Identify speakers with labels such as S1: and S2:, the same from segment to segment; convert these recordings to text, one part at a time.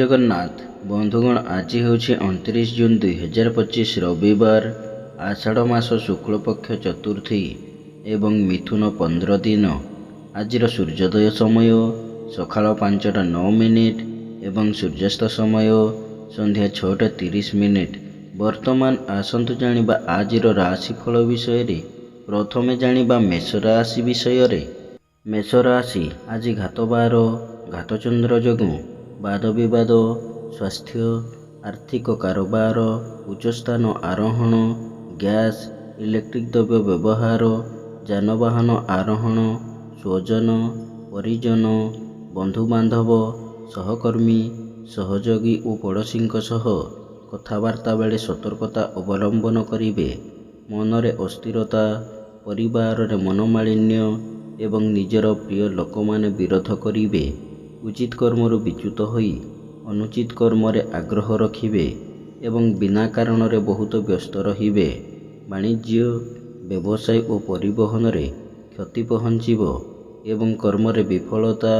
S1: ଜଗନ୍ନାଥ। ବନ୍ଧୁଗଣ, ଆଜି ହେଉଛି 29 ଜୁନ୍ 2025 ରବିବାର, ଆଷାଢ଼ ମାସ ଶୁକ୍ଳପକ୍ଷ ଚତୁର୍ଥୀ ଏବଂ ମିଥୁନ 15 ଦିନ। ଆଜିର ସୂର୍ଯ୍ୟୋଦୟ ସମୟ ସକାଳ 5:09 ଏବଂ ସୂର୍ଯ୍ୟାସ୍ତ ସମୟ ସନ୍ଧ୍ୟା 6:30। ବର୍ତ୍ତମାନ ଆସନ୍ତୁ ଜାଣିବା ଆଜିର ରାଶିଫଳ ବିଷୟରେ। ପ୍ରଥମେ ଜାଣିବା ମେଷ ରାଶି ବିଷୟରେ। ମେଷ ରାଶି ଆଜି ଘାତବାର, ଘାତଚନ୍ଦ୍ର ଯୋଗୁଁ ବାଦବିବାଦ, ସ୍ୱାସ୍ଥ୍ୟ, ଆର୍ଥିକ କାରବାର, ଉଚ୍ଚସ୍ଥାନ ଆରୋହଣ, ଗ୍ୟାସ୍, ଇଲେକ୍ଟ୍ରିକ୍ ଦ୍ରବ୍ୟ ବ୍ୟବହାର, ଯାନବାହନ ଆରୋହଣ, ସ୍ୱଜନ, ପରିଜନ, ବନ୍ଧୁବାନ୍ଧବ, ସହକର୍ମୀ, ସହଯୋଗୀ ଓ ପଡ଼ୋଶୀଙ୍କ ସହ କଥାବାର୍ତ୍ତା ବେଳେ ସତର୍କତା ଅବଲମ୍ବନ କରିବେ। ମନରେ ଅସ୍ଥିରତା, ପରିବାରରେ ମନୋମାଳିନ୍ୟ ଏବଂ ନିଜର ପ୍ରିୟ ଲୋକମାନେ ବିରୋଧ କରିବେ। ଉଚିତ କର୍ମରୁ ବିଚ୍ୟୁତ ହୋଇ ଅନୁଚିତ କର୍ମରେ ଆଗ୍ରହ ରଖିବେ ଏବଂ ବିନା କାରଣରେ ବହୁତ ବ୍ୟସ୍ତ ରହିବେ। ବାଣିଜ୍ୟ, ବ୍ୟବସାୟ ଓ ପରିବହନରେ କ୍ଷତି ପହଞ୍ଚିବ ଏବଂ କର୍ମରେ ବିଫଳତା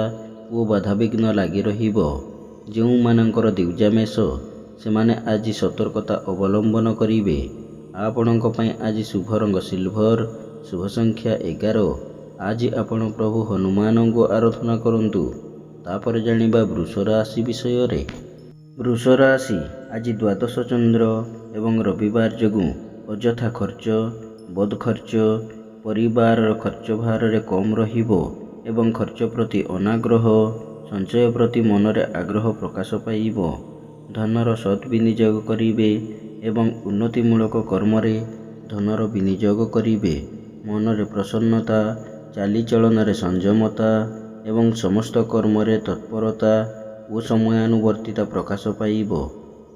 S1: ଓ ବାଧାବିଘ୍ନ ଲାଗି ରହିବ। ଯେଉଁମାନଙ୍କର ଦ୍ୱିଜା ମେଷ, ସେମାନେ ଆଜି ସତର୍କତା ଅବଲମ୍ବନ କରିବେ। ଆପଣଙ୍କ ପାଇଁ ଆଜି ଶୁଭ ରଙ୍ଗ ସିଲଭର, ଶୁଭ ସଂଖ୍ୟା 11। ଆଜି ଆପଣ ପ୍ରଭୁ ହନୁମାନଙ୍କୁ ଆରାଧନା କରନ୍ତୁ। ତାପରେ ଜାଣିବା ବୃଷ ରାଶି ବିଷୟରେ। ବୃଷ ରାଶି ଆଜି ଦ୍ୱାଦଶ ଚନ୍ଦ୍ର ଏବଂ ରବିବାର ଯୋଗୁଁ ଅଯଥା ଖର୍ଚ୍ଚ, ବଦ ଖର୍ଚ୍ଚ, ପରିବାରର ଖର୍ଚ୍ଚ ଭାରରେ କମ୍ ରହିବ ଏବଂ ଖର୍ଚ୍ଚ ପ୍ରତି ଅନାଗ୍ରହ, ସଞ୍ଚୟ ପ୍ରତି ମନରେ ଆଗ୍ରହ ପ୍ରକାଶ ପାଇବ। ଧନର ସତ୍ ବିନିଯୋଗ କରିବେ ଏବଂ ଉନ୍ନତିମୂଳକ କର୍ମରେ ଧନର ବିନିଯୋଗ କରିବେ। ମନରେ ପ୍ରସନ୍ନତା, ଚାଲିଚଳନରେ ସଂଯମତା ଏବଂ ସମସ୍ତ କର୍ମରେ ତତ୍ପରତା ଓ ସମୟାନୁବର୍ତ୍ତିତା ପ୍ରକାଶ ପାଇବ।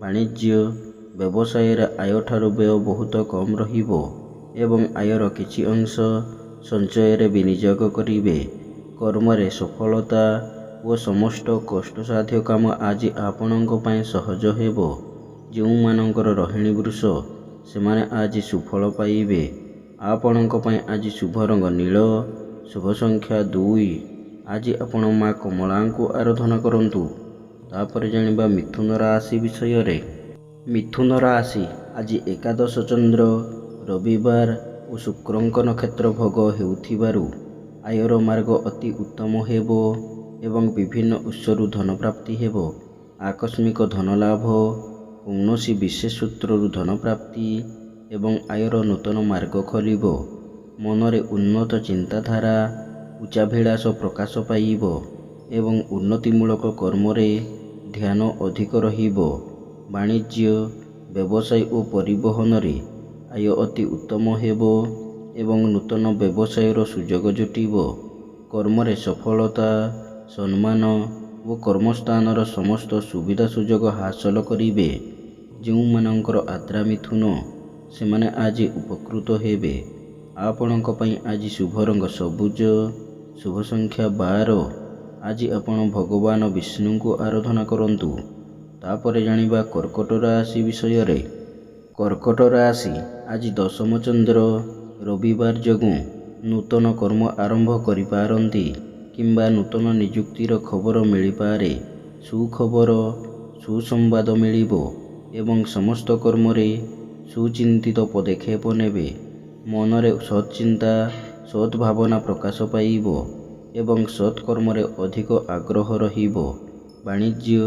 S1: ବାଣିଜ୍ୟ, ବ୍ୟବସାୟରେ ଆୟଠାରୁ ବ୍ୟୟ ବହୁତ କମ୍ ରହିବ ଏବଂ ଆୟର କିଛି ଅଂଶ ସଞ୍ଚୟରେ ବିନିଯୋଗ କରିବେ। କର୍ମରେ ସଫଳତା ଓ ସମସ୍ତ କଷ୍ଟସାଧ୍ୟ କାମ ଆଜି ଆପଣଙ୍କ ପାଇଁ ସହଜ ହେବ। ଯେଉଁମାନଙ୍କର ରୋହିଣୀ ବୃଷ, ସେମାନେ ଆଜି ସୁଫଳ ପାଇବେ। ଆପଣଙ୍କ ପାଇଁ ଆଜି ଶୁଭ ରଙ୍ଗ ନୀଳ, ଶୁଭ ସଂଖ୍ୟା 2। ଆଜି ଆପଣ ମା କମଳାଙ୍କୁ ଆରାଧନା କରନ୍ତୁ। ତାପରେ ଜାଣିବା ମିଥୁନ ରାଶି ବିଷୟରେ। ମିଥୁନ ରାଶି ଆଜି ଏକାଦଶ ଚନ୍ଦ୍ର, ରବିବାର ଓ ଶୁକ୍ରଙ୍କ ନକ୍ଷତ୍ର ଭୋଗ ହେଉଥିବାରୁ ଆୟର ମାର୍ଗ ଅତି ଉତ୍ତମ ହେବ ଏବଂ ବିଭିନ୍ନ ଉତ୍ସରୁ ଧନ ପ୍ରାପ୍ତି ହେବ। ଆକସ୍ମିକ ଧନ ଲାଭ, କୌଣସି ବିଶେଷ ସୂତ୍ରରୁ ଧନ ପ୍ରାପ୍ତି ଏବଂ ଆୟର ନୂତନ ମାର୍ଗ ଖୋଲିବ। ମନରେ ଉନ୍ନତ ଚିନ୍ତାଧାରା, ଉଚ୍ଚାଭିଳାଷ ପ୍ରକାଶ ପାଇବ ଏବଂ ଉନ୍ନତିମୂଳକ କର୍ମରେ ଧ୍ୟାନ ଅଧିକ ରହିବ। ବାଣିଜ୍ୟ, ବ୍ୟବସାୟ ଓ ପରିବହନରେ ଆୟ ଅତି ଉତ୍ତମ ହେବ ଏବଂ ନୂତନ ବ୍ୟବସାୟର ସୁଯୋଗ ଜୁଟିବ। କର୍ମରେ ସଫଳତା, ସମ୍ମାନ ଓ କର୍ମସ୍ଥାନର ସମସ୍ତ ସୁବିଧା ସୁଯୋଗ ହାସଲ କରିବେ। ଯେଉଁମାନଙ୍କର ଆଦ୍ରା ମିଥୁନ, ସେମାନେ ଆଜି ଉପକୃତ ହେବେ। ଆପଣଙ୍କ ପାଇଁ ଆଜି ଶୁଭ ରଙ୍ଗ ସବୁଜ, ଶୁଭ ସଂଖ୍ୟା 12। ଆଜି ଆପଣ ଭଗବାନ ବିଷ୍ଣୁଙ୍କୁ ଆରାଧନା କରନ୍ତୁ। ତାପରେ ଜାଣିବା କର୍କଟ ରାଶି ବିଷୟରେ। କର୍କଟ ରାଶି ଆଜି ଦଶମ ଚନ୍ଦ୍ର, ରବିବାର ଯୋଗୁଁ ନୂତନ କର୍ମ ଆରମ୍ଭ କରିପାରନ୍ତି କିମ୍ବା ନୂତନ ନିଯୁକ୍ତିର ଖବର ମିଳିପାରେ। ସୁଖବର, ସୁସମ୍ବାଦ ମିଳିବ ଏବଂ ସମସ୍ତ କର୍ମରେ ସୁଚିନ୍ତିତ ପଦକ୍ଷେପ ନେବେ। ମନରେ ସତ୍ ଚିନ୍ତା, ସତ୍ ଭାବନା ପ୍ରକାଶ ପାଇବ ଏବଂ ସତ୍ କର୍ମରେ ଅଧିକ ଆଗ୍ରହ ରହିବ। ବାଣିଜ୍ୟ,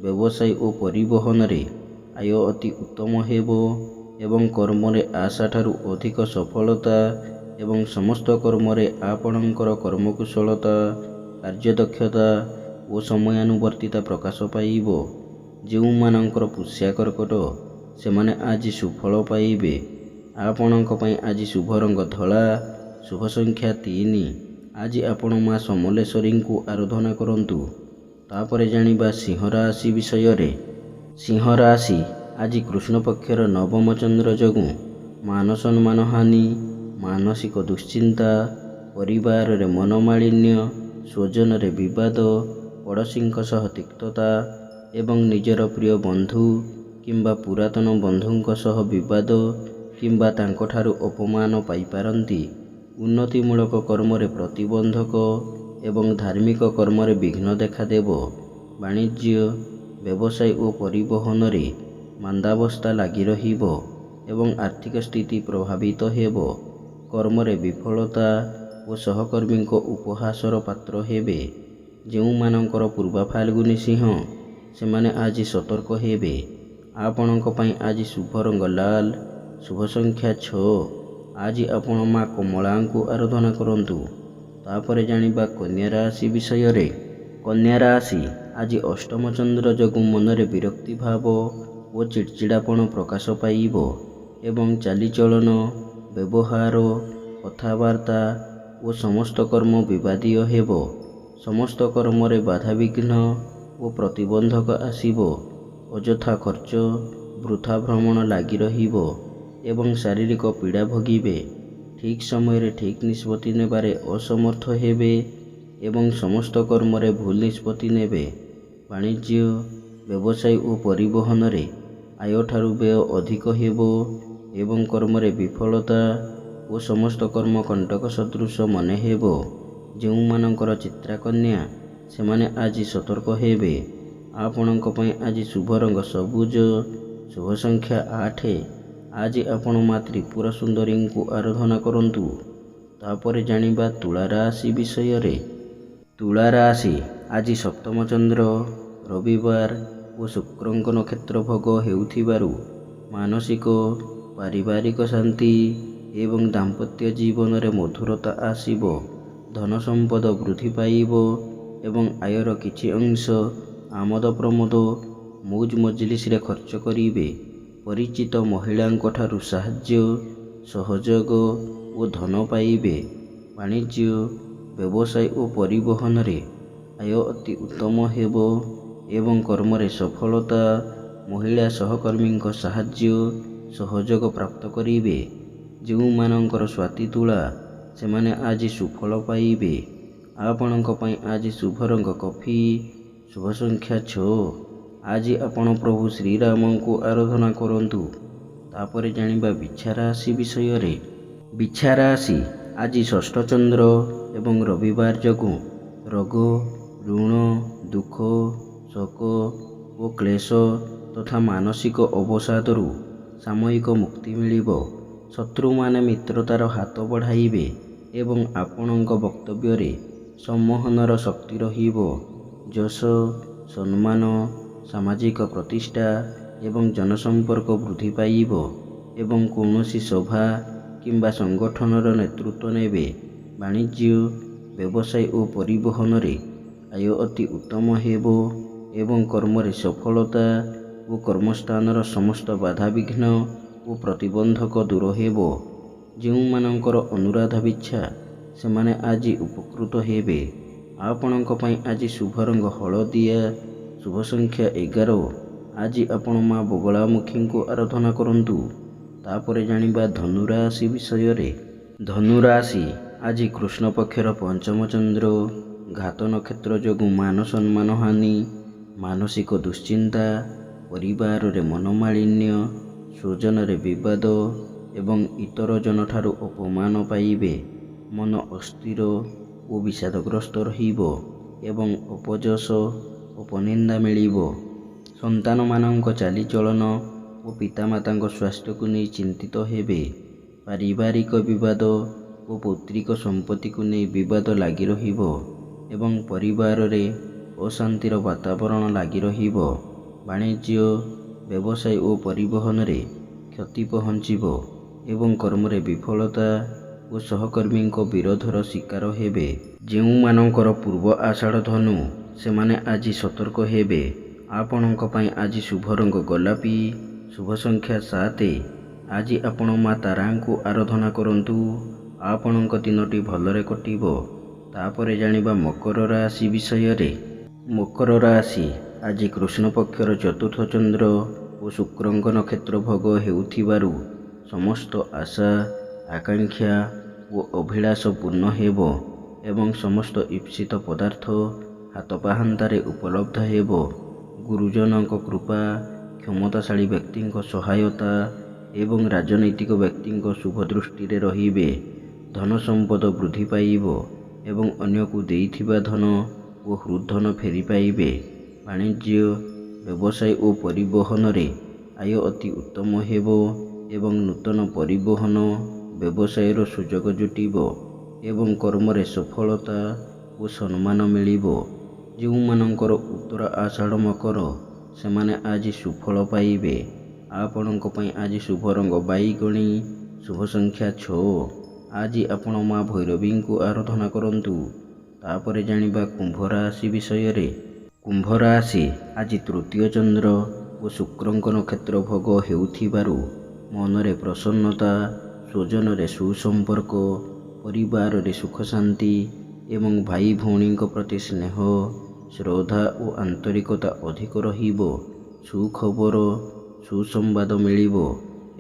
S1: ବ୍ୟବସାୟ ଓ ପରିବହନରେ ଆୟ ଅତି ଉତ୍ତମ ହେବ ଏବଂ କର୍ମରେ ଆଶାଠାରୁ ଅଧିକ ସଫଳତା ଏବଂ ସମସ୍ତ କର୍ମରେ ଆପଣଙ୍କର କର୍ମକୁଶଳତା, କାର୍ଯ୍ୟଦକ୍ଷତା ଓ ସମୟାନୁବର୍ତ୍ତିତା ପ୍ରକାଶ ପାଇବ। ଯେଉଁମାନଙ୍କର ପୁଷ୍ୟା କର୍କଟ, ସେମାନେ ଆଜି ସୁଫଳ ପାଇବେ। ଆପଣଙ୍କ ପାଇଁ ଆଜି ଶୁଭ ରଙ୍ଗ ଧଳା, ଶୁଭ ସଂଖ୍ୟା 3। ଆଜି ଆପଣ ମା ସମଲେଶ୍ୱରୀଙ୍କୁ ଆରାଧନା କରନ୍ତୁ। ତାପରେ ଜାଣିବା ସିଂହ ରାଶି ବିଷୟରେ। ସିଂହ ରାଶି ଆଜି କୃଷ୍ଣପକ୍ଷର ନବମ ଚନ୍ଦ୍ର ଯୋଗୁଁ ମାନସମ୍ମାନ ହାନି, ମାନସିକ ଦୁଶ୍ଚିନ୍ତା, ପରିବାରରେ ମନୋମାଳିନ୍ୟ, ସ୍ୱଜନରେ ବିବାଦ, ପଡ଼ୋଶୀଙ୍କ ସହ ତିକ୍ତତା ଏବଂ ନିଜର ପ୍ରିୟ ବନ୍ଧୁ କିମ୍ବା ପୁରାତନ ବନ୍ଧୁଙ୍କ ସହ ବିବାଦ କିମ୍ବା ତାଙ୍କଠାରୁ ଅପମାନ ପାଇପାରନ୍ତି। ଉନ୍ନତିମୂଳକ କର୍ମରେ ପ୍ରତିବନ୍ଧକ ଏବଂ ଧାର୍ମିକ କର୍ମରେ ବିଘ୍ନ ଦେଖାଦେବ। ବାଣିଜ୍ୟ, ବ୍ୟବସାୟ ଓ ପରିବହନରେ ମାନ୍ଦାବସ୍ଥା ଲାଗି ରହିବ ଏବଂ ଆର୍ଥିକ ସ୍ଥିତି ପ୍ରଭାବିତ ହେବ। କର୍ମରେ ବିଫଳତା ଓ ସହକର୍ମୀଙ୍କ ଉପହାସର ପାତ୍ର ହେବେ। ଯେଉଁମାନଙ୍କର ପୂର୍ବା ଫାଲ୍ଗୁନୀ ସିଂହ, ସେମାନେ ଆଜି ସତର୍କ ହେବେ। ଆପଣଙ୍କ ପାଇଁ ଆଜି ଶୁଭ ରଙ୍ଗ ଲାଲ, ଶୁଭ ସଂଖ୍ୟା 6। ଆଜି ଆପଣ ମା କମଳାଙ୍କୁ ଆରାଧନା କରନ୍ତୁ। ତାପରେ ଜାଣିବା କନ୍ୟା ରାଶି ବିଷୟରେ। କନ୍ୟା ରାଶି ଆଜି ଅଷ୍ଟମ ଚନ୍ଦ୍ର ଯୋଗୁଁ ମନରେ ବିରକ୍ତି ଭାବ ଓ ଚିଡ଼ଚିଡ଼ାପଣ ପ୍ରକାଶ ପାଇବ ଏବଂ ଚାଲିଚଳନ, ବ୍ୟବହାର, କଥାବାର୍ତ୍ତା ଓ ସମସ୍ତ କର୍ମ ବିବାଦୀୟ ହେବ। ସମସ୍ତ କର୍ମରେ ବାଧାବିଘ୍ନ ଓ ପ୍ରତିବନ୍ଧକ ଆସିବ। ଅଯଥା ଖର୍ଚ୍ଚ, ବୃଥା ଭ୍ରମଣ ଲାଗି ରହିବ ଏବଂ ଶାରୀରିକ ପୀଡ଼ା ଭୋଗିବେ। ଠିକ୍ ସମୟରେ ଠିକ୍ ନିଷ୍ପତ୍ତି ନେବାରେ ଅସମର୍ଥ ହେବେ ଏବଂ ସମସ୍ତ କର୍ମରେ ଭୁଲ ନିଷ୍ପତ୍ତି ନେବେ। ବାଣିଜ୍ୟ, ବ୍ୟବସାୟ ଓ ପରିବହନରେ ଆୟଠାରୁ ବ୍ୟୟ ଅଧିକ ହେବ ଏବଂ କର୍ମରେ ବିଫଳତା ଓ ସମସ୍ତ କର୍ମ କଣ୍ଟକ ସଦୃଶ ମନେ ହେବ। ଯେଉଁମାନଙ୍କର ଚିତ୍ରା କନ୍ୟା, ସେମାନେ ଆଜି ସତର୍କ ହେବେ। ଆପଣଙ୍କ ପାଇଁ ଆଜି ଶୁଭ ରଙ୍ଗ ସବୁଜ, ଶୁଭ ସଂଖ୍ୟା 8। ଆଜି ଆପଣ ମା ତ୍ରିପୁରା ସୁନ୍ଦରୀଙ୍କୁ ଆରାଧନା କରନ୍ତୁ। ତାପରେ ଜାଣିବା ତୁଳା ରାଶି ବିଷୟରେ। ତୁଳା ରାଶି ଆଜି ସପ୍ତମ ଚନ୍ଦ୍ର ରବିବାର ଓ ଶୁକ୍ରଙ୍କ ନକ୍ଷତ୍ର ଭୋଗ ହେଉଥିବାରୁ ମାନସିକ, ପାରିବାରିକ ଶାନ୍ତି ଏବଂ ଦାମ୍ପତ୍ୟ ଜୀବନରେ ମଧୁରତା ଆସିବ। ଧନ ସମ୍ପଦ ବୃଦ୍ଧି ପାଇବ ଏବଂ ଆୟର କିଛି ଅଂଶ ଆମୋଦ ପ୍ରମୋଦ, ମୌଜ ମଜଲିସରେ ଖର୍ଚ୍ଚ କରିବେ। ପରିଚିତ ମହିଳାଙ୍କ ଠାରୁ ସାହାଯ୍ୟ, ସହଯୋଗ ଓ ଧନ ପାଇବେ। ବାଣିଜ୍ୟ, ବ୍ୟବସାୟ ଓ ପରିବହନରେ ଆୟ ଅତି ଉତ୍ତମ ହେବ ଏବଂ କର୍ମରେ ସଫଳତା, ମହିଳା ସହକର୍ମୀଙ୍କ ସାହାଯ୍ୟ, ସହଯୋଗ ପ୍ରାପ୍ତ କରିବେ। ଯେଉଁମାନଙ୍କର ସ୍ୱାତି ତୁଳା, ସେମାନେ ଆଜି ସୁଫଳ ପାଇବେ। ଆପଣଙ୍କ ପାଇଁ ଆଜି ଶୁଭ ରଙ୍ଗ କଫି, ଶୁଭ ସଂଖ୍ୟା 6। ଆଜି ଆପଣ ପ୍ରଭୁ ଶ୍ରୀରାମଙ୍କୁ ଆରାଧନା କରନ୍ତୁ। ତାପରେ ଜାଣିବା ବିଛା ରାଶି ବିଷୟରେ। ବିଛା ରାଶି ଆଜି ଷଷ୍ଠ ଚନ୍ଦ୍ର ଏବଂ ରବିବାର ଯୋଗୁଁ ରୋଗ, ଋଣ, ଦୁଃଖ, ଶୋକ ଓ କ୍ଲେଶ ତଥା ମାନସିକ ଅବସାଦରୁ ସାମୟିକ ମୁକ୍ତି ମିଳିବ। ଶତ୍ରୁମାନେ ମିତ୍ରତାର ହାତ ବଢ଼ାଇବେ ଏବଂ ଆପଣଙ୍କ ବକ୍ତବ୍ୟରେ ସମ୍ମୋହନର ଶକ୍ତି ରହିବ। ଯଶ, ସମ୍ମାନ, ସାମାଜିକ ପ୍ରତିଷ୍ଠା ଏବଂ ଜନସମ୍ପର୍କ ବୃଦ୍ଧି ପାଇବ ଏବଂ କୌଣସି ସଭା କିମ୍ବା ସଂଗଠନର ନେତୃତ୍ୱ ନେବେ। ବାଣିଜ୍ୟ, ବ୍ୟବସାୟ ଓ ପରିବହନରେ ଆୟ ଅତି ଉତ୍ତମ ହେବ ଏବଂ କର୍ମରେ ସଫଳତା ଓ କର୍ମସ୍ଥାନର ସମସ୍ତ ବାଧାବିଘ୍ନ ଓ ପ୍ରତିବନ୍ଧକ ଦୂର ହେବ। ଯେଉଁମାନଙ୍କର ଅନୁରାଧା ବିଚ୍ଛା, ସେମାନେ ଆଜି ଉପକୃତ ହେବେ। ଆପଣଙ୍କ ପାଇଁ ଆଜି ଶୁଭ ରଙ୍ଗ ହଳଦିଆ, ଶୁଭ ସଂଖ୍ୟା 11। ଆଜି ଆପଣ ମା ବଗଳାମୁଖୀଙ୍କୁ ଆରାଧନା କରନ୍ତୁ। ତାପରେ ଜାଣିବା ଧନୁ ରାଶି ବିଷୟରେ। ଧନୁ ରାଶି ଆଜି କୃଷ୍ଣ ପକ୍ଷର ପଞ୍ଚମ ଚନ୍ଦ୍ର ଘାତ ନକ୍ଷତ୍ର ଯୋଗୁଁ ମାନ ସମ୍ମାନ ହାନି, ମାନସିକ ଦୁଶ୍ଚିନ୍ତା, ପରିବାରରେ ମନୋମାଳିନ୍ୟ, ସ୍ୱଜନରେ ବିବାଦ ଏବଂ ଇତର ଜନଠାରୁ ଅପମାନ ପାଇବେ। ମନ ଅସ୍ଥିର ଓ ବିଷାଦଗ୍ରସ୍ତ ରହିବ ଏବଂ ଅପଯଶ, ଅପନିନ୍ଦା ମିଳିବ। ସନ୍ତାନମାନଙ୍କ ଚାଲିଚଳନ ଓ ପିତାମାତାଙ୍କ ସ୍ୱାସ୍ଥ୍ୟକୁ ନେଇ ଚିନ୍ତିତ ହେବେ। ପାରିବାରିକ ବିବାଦ ଓ ପୈତୃକ ସମ୍ପତ୍ତିକୁ ନେଇ ବିବାଦ ଲାଗି ରହିବ ଏବଂ ପରିବାରରେ ଅଶାନ୍ତିର ବାତାବରଣ ଲାଗି ରହିବ। ବାଣିଜ୍ୟ, ବ୍ୟବସାୟ ଓ ପରିବହନରେ କ୍ଷତି ପହଞ୍ଚିବ ଏବଂ କର୍ମରେ ବିଫଳତା ଓ ସହକର୍ମୀଙ୍କ ବିରୋଧର ଶିକାର ହେବେ। ଯେଉଁମାନଙ୍କର ପୂର୍ବ ଆଷାଢ଼ ଧନୁ, ସେମାନେ ଆଜି ସତର୍କ ହେବେ। ଆପଣଙ୍କ ପାଇଁ ଆଜି ଶୁଭ ରଙ୍ଗ ଗୋଲାପୀ, ଶୁଭ ସଂଖ୍ୟା 7। ଆଜି ଆପଣ ମା ତାରାଙ୍କୁ ଆରାଧନା କରନ୍ତୁ। ଆପଣଙ୍କ ଦିନଟି ଭଲରେ କଟିବ। ତାପରେ ଜାଣିବା ମକର ରାଶି ବିଷୟରେ। ମକର ରାଶି ଆଜି କୃଷ୍ଣ ପକ୍ଷର ଚତୁର୍ଥ ଚନ୍ଦ୍ର ଓ ଶୁକ୍ରଙ୍କ ନକ୍ଷତ୍ର ଭୋଗ ହେଉଥିବାରୁ ସମସ୍ତ ଆଶା, ଆକାଂକ୍ଷା ଓ ଅଭିଳାଷ ପୂର୍ଣ୍ଣ ହେବ ଏବଂ ସମସ୍ତ ଇପ୍ସିତ ପଦାର୍ଥ ହାତ ପାହାନ୍ତାରେ ଉପଲବ୍ଧ ହେବ। ଗୁରୁଜନଙ୍କ କୃପା, କ୍ଷମତାଶାଳୀ ବ୍ୟକ୍ତିଙ୍କ ସହାୟତା ଏବଂ ରାଜନୈତିକ ବ୍ୟକ୍ତିଙ୍କ ଶୁଭ ଦୃଷ୍ଟିରେ ରହିବେ। ଧନ ସମ୍ପଦ ବୃଦ୍ଧି ପାଇବ ଏବଂ ଅନ୍ୟକୁ ଦେଇଥିବା ଧନ ଓ ହୃଦ୍ଧନ ଫେରି ପାଇବେ। ବାଣିଜ୍ୟ, ବ୍ୟବସାୟ ଓ ପରିବହନରେ ଆୟ ଅତି ଉତ୍ତମ ହେବ ଏବଂ ନୂତନ ପରିବହନ ବ୍ୟବସାୟର ସୁଯୋଗ ଜୁଟିବ ଏବଂ କର୍ମରେ ସଫଳତା ଓ ସମ୍ମାନ ମିଳିବ। ଯେଉଁମାନଙ୍କର ଉତ୍ତର ଆଷାଢ଼ ମକର ସେମାନେ ଆଜି ସୁଫଳ ପାଇବେ। ଆପଣଙ୍କ ପାଇଁ ଆଜି ଶୁଭ ରଙ୍ଗ ବାଇଗଣୀ, ଶୁଭ ସଂଖ୍ୟା 6। ଆଜି ଆପଣ ମା ଭୈରବୀଙ୍କୁ ଆରାଧନା କରନ୍ତୁ। ତାପରେ ଜାଣିବା କୁମ୍ଭ ରାଶି ବିଷୟରେ। କୁମ୍ଭ ରାଶି ଆଜି ତୃତୀୟ ଚନ୍ଦ୍ର ଓ ଶୁକ୍ରଙ୍କ ନକ୍ଷତ୍ର ଭୋଗ ହେଉଥିବାରୁ ମନରେ ପ୍ରସନ୍ନତା, ସ୍ୱଜନରେ ସୁସମ୍ପର୍କ, ପରିବାରରେ ସୁଖ ଶାନ୍ତି ଏବଂ ଭାଇ ଭଉଣୀଙ୍କ ପ୍ରତି ସ୍ନେହ, ଶ୍ରଦ୍ଧା ଓ ଆନ୍ତରିକତା ଅଧିକ ରହିବ। ସୁଖବର, ସୁସମ୍ବାଦ ମିଳିବ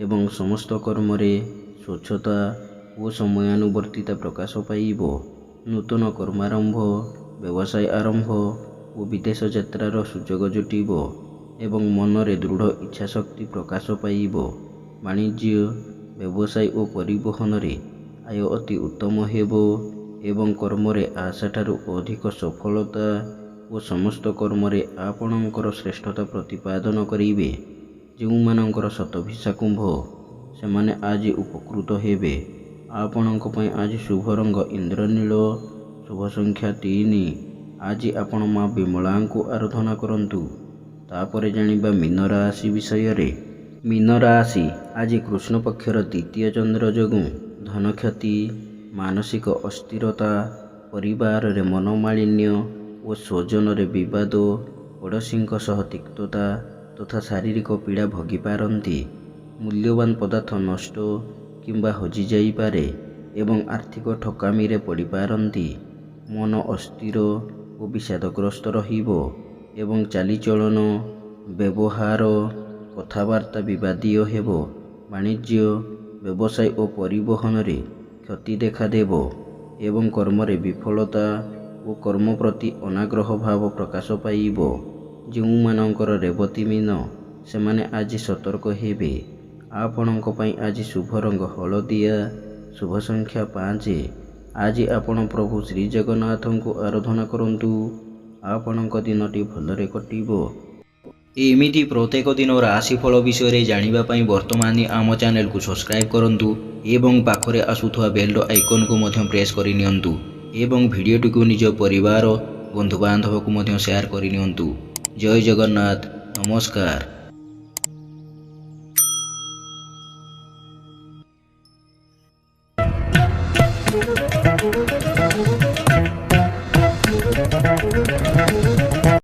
S1: ଏବଂ ସମସ୍ତ କର୍ମରେ ସ୍ୱଚ୍ଛତା ଓ ସମୟାନୁବର୍ତ୍ତିତା ପ୍ରକାଶ ପାଇବ। ନୂତନ କର୍ମାରମ୍ଭ, ବ୍ୟବସାୟ ଆରମ୍ଭ ଓ ବିଦେଶ ଯାତ୍ରାର ସୁଯୋଗ ଜୁଟିବ ଏବଂ ମନରେ ଦୃଢ଼ ଇଚ୍ଛାଶକ୍ତି ପ୍ରକାଶ ପାଇବ। ବାଣିଜ୍ୟ, ବ୍ୟବସାୟ ଓ ପରିବହନରେ ଆୟ ଅତି ଉତ୍ତମ ହେବ ଏବଂ କର୍ମରେ ଆଶାଠାରୁ ଅଧିକ ସଫଳତା ଓ ସମସ୍ତ କର୍ମରେ ଆପଣଙ୍କର ଶ୍ରେଷ୍ଠତା ପ୍ରତିପାଦନ କରିବେ। ଯେଉଁମାନଙ୍କର ଶତଭିଷା କୁମ୍ଭ ସେମାନେ ଆଜି ଉପକୃତ ହେବେ। ଆପଣଙ୍କ ପାଇଁ ଆଜି ଶୁଭ ରଙ୍ଗ ଇନ୍ଦ୍ରନୀଳ, ଶୁଭ ସଂଖ୍ୟା 3। ଆଜି ଆପଣ ମା ବିମଳାଙ୍କୁ ଆରାଧନା କରନ୍ତୁ। ତାପରେ ଜାଣିବା ମୀନ ରାଶି ବିଷୟରେ। ମୀନ ରାଶି ଆଜି କୃଷ୍ଣ ପକ୍ଷର ଦ୍ୱିତୀୟ ଚନ୍ଦ୍ର ଯୋଗୁଁ ଧନ କ୍ଷତି, ମାନସିକ ଅସ୍ଥିରତା, ପରିବାରରେ ମନୋମାଳିନ୍ୟ ଓ ସ୍ୱଜନରେ ବିବାଦ, ପଡ଼ୋଶୀଙ୍କ ସହ ତିକ୍ତତା ତଥା ଶାରୀରିକ ପୀଡ଼ା ଭୋଗିପାରନ୍ତି। ମୂଲ୍ୟବାନ ପଦାର୍ଥ ନଷ୍ଟ କିମ୍ବା ହଜିଯାଇପାରେ ଏବଂ ଆର୍ଥିକ ଠକାମିରେ ପଡ଼ିପାରନ୍ତି। ମନ ଅସ୍ଥିର ଓ ବିଷାଦଗ୍ରସ୍ତ ରହିବ ଏବଂ ଚାଲିଚଳନ, ବ୍ୟବହାର, କଥାବାର୍ତ୍ତା ବିବାଦୀୟ ହେବ। ବାଣିଜ୍ୟ, ବ୍ୟବସାୟ ଓ ପରିବହନରେ କ୍ଷତି ଦେଖାଦେବ ଏବଂ କର୍ମରେ ବିଫଳତା ଓ କର୍ମ ପ୍ରତି ଅନାଗ୍ରହ ଭାବ ପ୍ରକାଶ ପାଇବ। ଯେଉଁମାନଙ୍କର ରେବତୀ ମୀନ ସେମାନେ ଆଜି ସତର୍କ ହେବେ। ଆପଣଙ୍କ ପାଇଁ ଆଜି ଶୁଭ ରଙ୍ଗ ହଳଦିଆ, ଶୁଭ ସଂଖ୍ୟା 5। ଆଜି ଆପଣ ପ୍ରଭୁ ଶ୍ରୀଜଗନ୍ନାଥଙ୍କୁ ଆରାଧନା କରନ୍ତୁ। ଆପଣଙ୍କ ଦିନଟି ଭଲରେ କଟିବ। ଏମିତି ପ୍ରତ୍ୟେକ ଦିନ ରାଶିଫଳ ବିଷୟରେ ଜାଣିବା ପାଇଁ ବର୍ତ୍ତମାନ ଆମ ଚ୍ୟାନେଲକୁ ସବସ୍କ୍ରାଇବ୍ କରନ୍ତୁ ଏବଂ ପାଖରେ ଆସୁଥିବା ବେଲ୍ ଆଇକନ୍କୁ ମଧ୍ୟ ପ୍ରେସ୍ କରିନିଅନ୍ତୁ ଏବଂ ଭିଡ଼ିଓଟିକୁ ନିଜ ପରିବାର, ବନ୍ଧୁବାନ୍ଧବକୁ ମଧ୍ୟ ସେୟାର କରିନିଅନ୍ତୁ। ଜୟ ଜଗନ୍ନାଥ। ନମସ୍କାର।